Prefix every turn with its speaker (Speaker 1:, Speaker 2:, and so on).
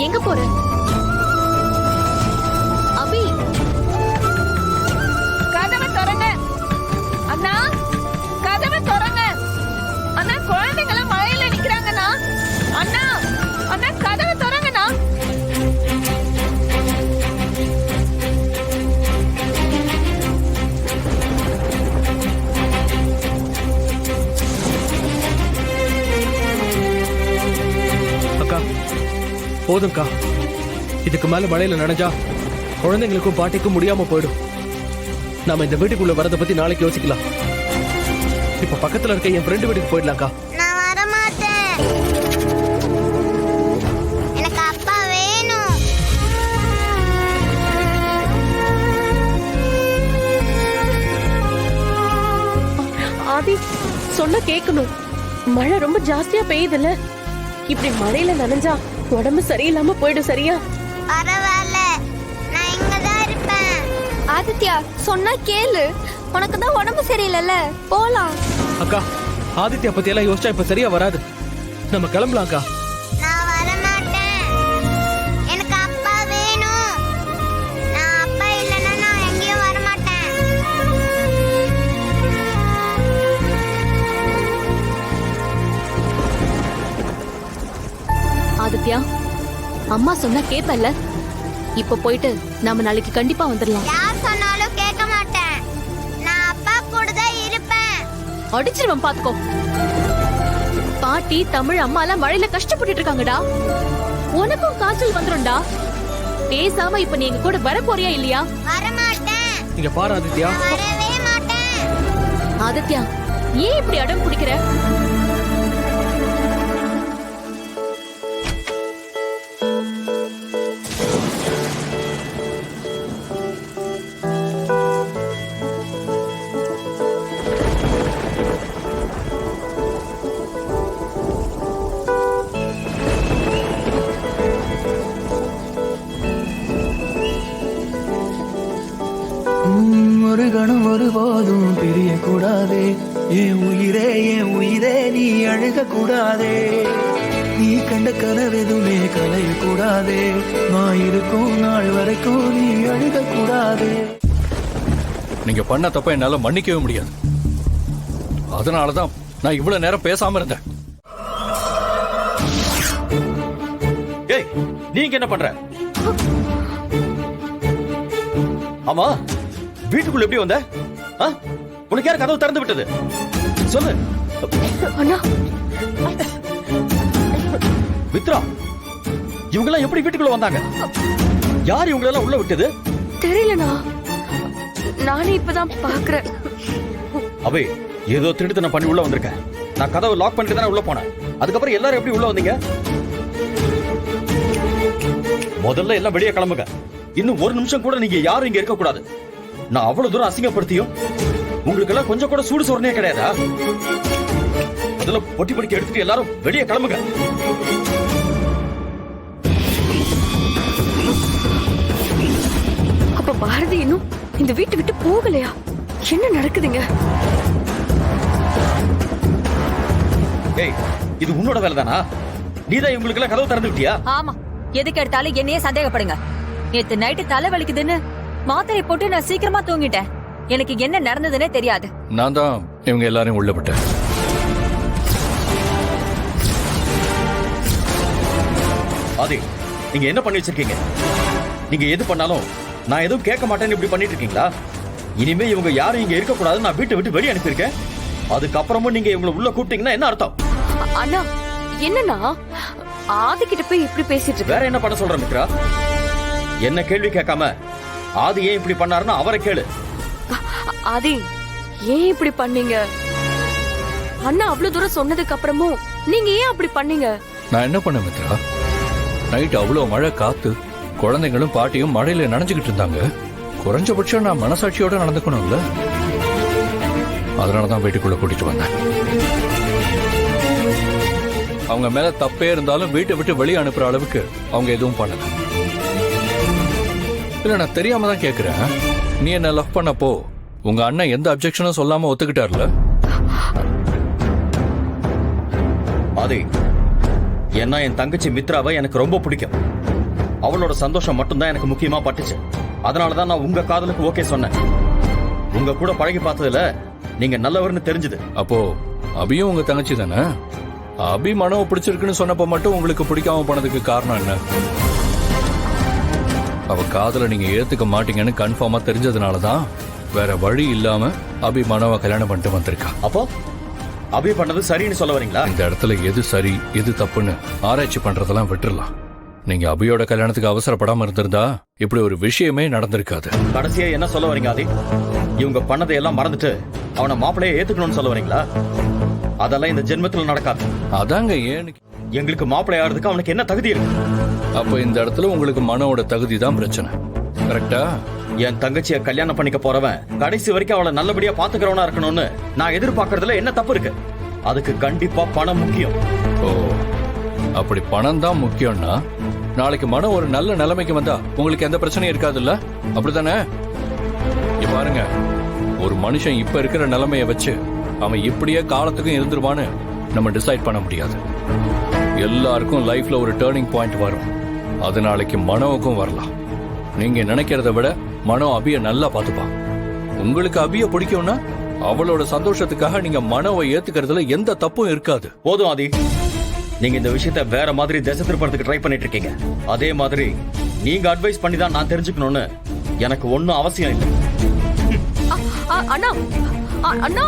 Speaker 1: எங்க போற? அபி,
Speaker 2: கதவை திறங்க அண்ணா, கதவை திறங்க அண்ணா. குழந்தைங்கள மழையில நிக்கிறாங்கண்ணா. அண்ணா அண்ணா, கதவை திறங்கண்ணா.
Speaker 3: அக்கா போதும்க்கா, இதுக்கு மேல மழையில நனைஞ்சா குழந்தைங்களுக்கும் பாட்டிக்கும் முடியாம போயிடும். நாம இந்த வீட்டுக்குள்ள வரத பத்தி நாளைக்கு யோசிக்கலாம். இப்ப பக்கத்துல இருக்க என் ஃப்ரெண்டு வீட்டுக்கு போயிடலாம்க்கா.
Speaker 4: நான் வர மாட்டேன். எனக்கு அப்பா வேணும்.
Speaker 1: ஆதி சொன்ன கேட்கணும். மழை ரொம்ப ஜாஸ்தியா பெய்யுதுல்ல, இப்படி மழையில நனைஞ்சா உடம்பு சரியில்லாம போயிடும். சரியா?
Speaker 4: பரவாயில்ல, நான் இங்கதான் இருப்பேன்.
Speaker 5: ஆதித்யா சொன்னா கேளு, உனக்கு தான் உடம்பு சரியில்லைல்ல, போலாம்.
Speaker 3: அக்கா, ஆதித்யா பத்தி எல்லாம் யோசிச்சா இப்ப சரியா வராது. நம்ம கிளம்பலாம்க்கா.
Speaker 4: நான் வர மாட்டேன். எனக்கு அப்பா வேணும். நான் அப்பா இல்லைன்னா நான் எங்கேயும் வர மாட்டேன்.
Speaker 1: ஆதித்யா, அம்மா சொன்னா கேப்பல்ல. இப்ப போயிட்டு நாம நாளைக்கு கண்டிப்பா வந்துடலாம்.
Speaker 4: யார் சொன்னாலும் கேட்க மாட்டேன். நான் அப்பா கூட தான் இருப்பேன்.
Speaker 1: அடிச்சிருவன் பாத்துக்கோ. பாட்டி, தமிழ், அம்மா எல்லாம் மழையில கஷ்டப்பட்டுட்டு இருக்காங்கடா. உனக்கும் காய்ச்சல் வந்துரும்டா. பேசாம இப்ப நீ எங்க கூட வர போறியா இல்லையா?
Speaker 4: வர மாட்டேன்.
Speaker 3: இங்க பாரு ஆதித்யா.
Speaker 4: வரவே மாட்டேன்.
Speaker 1: ஆதித்யா, ஏன் இப்படி அடம் பிடிக்கிற?
Speaker 6: ஒரு கணம் ஒருபோதும் பிரியக்கூடாதே. என் உயிரே நீ அழுக கூடாதே. நீ கண்ட கனவெதுமே கலையக்கூடாதே. நான் இருக்கும் நாள் வரைக்கும் நீ அழுக கூடாதே.
Speaker 7: நீங்க பண்ண தப்ப என்னால மன்னிக்கவே முடியாது. அதனாலதான் நான் இவ்வளவு நேரம் பேசாம இருந்தேன்.
Speaker 8: ஏய், நீங்க என்ன பண்ற? ஆமா, வீட்டுக்குள்ள எப்படி வந்த? உனக்கு யார் கதவு திறந்து விட்டது? சொல்லு.
Speaker 1: அண்ணா,
Speaker 8: மித்ரா, இவங்கெல்லாம் எப்படி வீட்டுக்குள்ள வந்தாங்க? யார் இவங்களெல்லாம் உள்ள விட்டது?
Speaker 1: தெரியலண்ணா, நானே இப்பதான் பாக்குறேன்.
Speaker 8: அவை ஏதோ திருட்டுத்தனம் பண்ணி உள்ள வந்திருக்கேன். நான் கதவை லாக் பண்ணிட்டு தானே உள்ள போனேன். அதுக்கப்புறம் எல்லாரும் எப்படி உள்ள வந்தீங்க? முதல்ல எல்லாம் வெளியே கிளம்புங்க. இன்னும் ஒரு நிமிஷம் கூட நீங்க யாரும் இங்க இருக்க கூடாது. நான் அவ்வளவு தூரம் அசிங்கப்படுத்தியும் உங்களுக்கு எல்லாம் கொஞ்சம் கூட சூடு சொரணே கிடையாதா? முதல்ல பொட்டி படிக்க எடுத்துட்டு எல்லாரும் வெளியே கிளம்புங்க.
Speaker 1: அப்ப பாரதி இன்னும் இந்த வீட்டை விட்டு போகலையா? என்ன நடக்குதுங்க?
Speaker 8: ஏய், இது உன்னோட வேலை தானா? நீதான் இவங்களுக்கு எல்லாம் கதவு திறந்து விட்டியா?
Speaker 9: ஆமா, எதுக்கு எடுத்தாலும் என்னையே சந்தேகப்படுங்க. நேத்து நைட்டு தலை வலிக்குதுன்னு மாத்திரை போட்டு நான் சீக்கிரமா தூங்கிட்டேன். எனக்கு என்ன நடந்ததுன்னே தெரியாது.
Speaker 7: நான் தான் இவங்க எல்லாரையும் உள்ள விட்டேன்.
Speaker 8: ஆதி, நீங்க என்ன பண்ணி வச்சிருக்கீங்க? நீங்க எது பண்ணாலும் நான் எதுவும் கேட்க மாட்டேன்னு இப்படி பண்ணிட்டு இருக்கீங்களா? இனிமே இவங்க யாரும் இங்க இருக்க கூடாதுன்னு நான் வீட்டை விட்டு வெளியே அனுப்பியிருக்கேன். அதுக்கப்புறமும் நீங்க இவங்களை உள்ள கூப்பிட்டீங்கன்னா என்ன அர்த்தம்?
Speaker 1: அண்ணா, என்னன்னா ஆதி கிட்ட போய் இப்படி பேசிட்டு இருக்க?
Speaker 8: வேற என்ன பண்ண சொல்ற மித்ரா? என்ன கேள்வி கேட்காம ஆதி ஏன் இப்படி பண்ணாருன்னு அவரை கேளு.
Speaker 1: ஆதி, ஏன் இப்படி பண்ணீங்க? அண்ணா அவ்வளவு தூரம் சொன்னதுக்கு அப்புறமும் நீங்க ஏன் அப்படி பண்ணீங்க?
Speaker 7: நான் என்ன பண்ண மித்ரா? நைட் அவ்வளவு மழை, காத்து, குழந்தைங்களும் பாட்டியும் மழையில நனைஞ்சுக்கிட்டு இருந்தாங்க. குறைஞ்சபட்சம் நான் மனசாட்சியோட நடந்துக்கணும்ல. அதனாலதான் வீட்டுக்குள்ள கூட்டிட்டு வந்தேன். அவங்க மேல தப்பே இருந்தாலும் வீட்டை விட்டு வெளியே அனுப்புற அளவுக்கு அவங்க எதுவும் பண்ணல. இல்ல, நான் தெரியாம தான் கேக்குறேன். நீ என்ன லவ் பண்ணப்போ உங்க அண்ணன் எந்த அப்செக்ஷனும் சொல்லாம ஒத்துக்கிட்டார்ல?
Speaker 8: ஆதி, ஏன்னா என் தங்கச்சி மித்ராவை எனக்கு ரொம்ப பிடிக்கும். அவளோட சந்தோஷம் மட்டும்தான் எனக்கு முக்கியமா பட்டுச்சு. அதனாலதான் நான் உங்க காதலுக்கு ஓகே சொன்னேன். உங்க கூட பழகி பார்த்ததுல நீங்க நல்லவர்னு தெரிஞ்சது.
Speaker 7: அப்போ அபியும் உங்க தங்கச்சி தானே? அபி மனோவை பிடிச்சிருக்குன்னு சொன்னப்ப மட்டும் உங்களுக்கு பிடிக்காம போனதுக்கு காரணம் என்ன? அவ காதல நீங்க ஏத்துக்க மாட்டீங்கன்னு கன்ஃபார்மா தெரிஞ்சதுனாலதான் வேற வழி இல்லாம அபி மனோவை கல்யாணம் பண்ணிட்டு வந்திருக்கா.
Speaker 8: அப்போ அபி பண்ணது சரின்னு சொல்ல வரீங்களா?
Speaker 7: இந்த இடத்துல எது சரி எது தப்புன்னு ஆராய்ச்சி பண்றதெல்லாம் விட்டுறலாம். நீங்க அபியோட கல்யாணத்துக்கு அவசரப்படாம இருந்திருந்தா இப்படி ஒரு விஷயமே நடந்திருக்காது.
Speaker 8: கடைசியா என்ன சொல்ல வரீங்க ஆதி? இவங்க பண்ணதை எல்லாம் மறந்துட்டு அவனை மாப்பிளைய ஏத்துக்கணும்னு சொல்ல வரீங்களா? அதெல்லாம் இந்த ஜென்மத்துல நடக்காது.
Speaker 7: அதாங்க ஏன்னு
Speaker 8: எங்களுக்கு மாப்பிள்ளை ஆறதுக்கு அவனுக்கு என்ன தகுதி இருக்கு?
Speaker 7: அப்ப இந்த இடத்துல உங்களுக்கு மனோட தகுதி தான் பிரச்சனை, கரெக்டா?
Speaker 8: என் தங்கச்சிய கல்யாணம் பண்ணிக்க போறவன் கடைசி வரைக்கும் அவளை நல்லபடியா பாத்துக்கிறவனா இருக்கணும்னு நான் எதிர்பார்க்கறதுல என்ன தப்பு இருக்கு? அதுக்கு கண்டிப்பா பணம் முக்கியம்.
Speaker 7: ஓ, அப்படி பணம் தான் முக்கியம்னா நாளைக்கு மனோ ஒரு நல்ல நிலைமைக்கு வந்தா உங்களுக்கு எந்த பிரச்சனையும் இருக்காதுல்ல, அப்படித்தானே? இங்க பாருங்க, ஒரு மனுஷன் இப்ப இருக்கிற நிலைமைய வச்சு அவன் இப்படியே காலத்துக்கும் இருந்துருவான்னு நம்ம டிசைட் பண்ண முடியாது. எல்லாருக்கும் லைஃப்ல ஒரு டேர்னிங் பாயிண்ட் வரும். அது நாளைக்கு மனோவுக்கும் வரலாம். நீங்க நினைக்கிறத விட மனோ அபிய நல்லா பாத்துப்பான். உங்களுக்கு அபிய பிடிக்கும்னா அவளோட சந்தோஷத்துக்காக நீங்க மனோவை ஏத்துக்கிறதுல எந்த தப்பும் இருக்காது.
Speaker 8: போதும் ஆதி, நீங்க இந்த விஷயத்த வேற மாதிரி திசை திருப்பறதுக்கு ட்ரை பண்ணிட்டு இருக்கீங்க. அதே மாதிரி நீங்க அட்வைஸ் பண்ணி தான் நான் தெரிஞ்சுக்கணும்னு எனக்கு ஒன்னும் அவசியம் இல்லை.
Speaker 1: அண்ணா அண்ணா